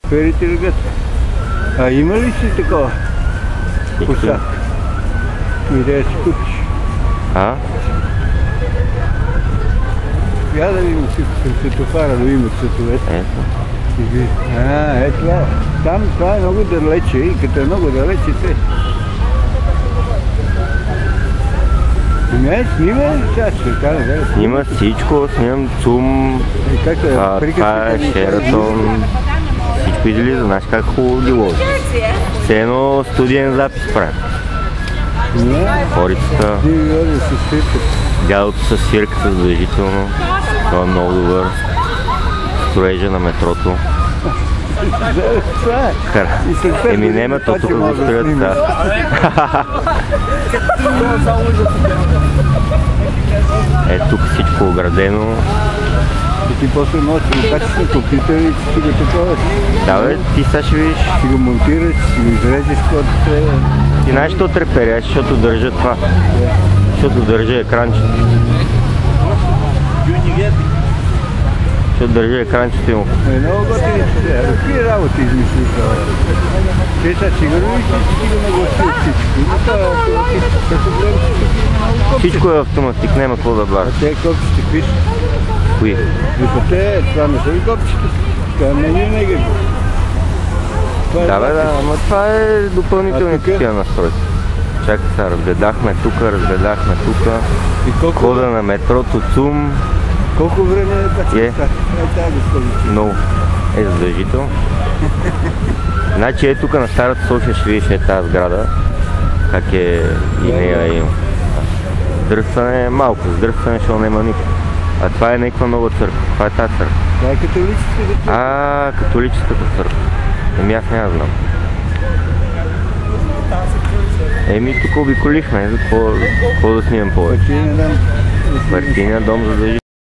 Перите легат. А има ли си такова? Посадка. Идея си купиш. А? Я да видим към светофара, да има цветовете. Ето. Ето. Там това е много далече и като е много далече те. Не, снима сега светане, да? Снима всичко, снимам ЦУМ, това е Шератон, всичко излиза, знаеш как хубаво ги ложи. Все едно студиен запис правим. Хорицата, дядото с свирката задължително, това е много добър. Строежа на метрото. Нема то тук го строят. Ето тук всичко оградено. И ти после можеш да го качиш на компютър и си го такова. Да бе, ти сега ще видиш. Си го монтираш, си го изрежеш който трябва. Ти знаеш що треперяш, защото държа това. Защото държа екранчето. Защото държа екранчето му. Много готини се. Какви работи измисли това? Те са сигурно и си го нагласил всичко. Всичко е автоматик, няма какво да бавиш. А те копчите какви са? Кои? И по те, това не са ли копчите? Това не винаги. Да бе, да, ама това е допълнителни такива настройки. Чакай сега, разгледахме тук. Кода на метрото, ЦУМ. Колко време е паче? Много. Е задължително. Значи е тук на Старата София ще видиш тази сграда. Как е и нея има. Сдръстване малко, сдръстване ще няма никакво. А това е някаква нова църква. Това е тази църква. Това е католическата църква? Католическата църква. Еми аз няма знам. Еми тук обиколихме, за какво да снимам повече. Партийния дом. Партийния дом задължително.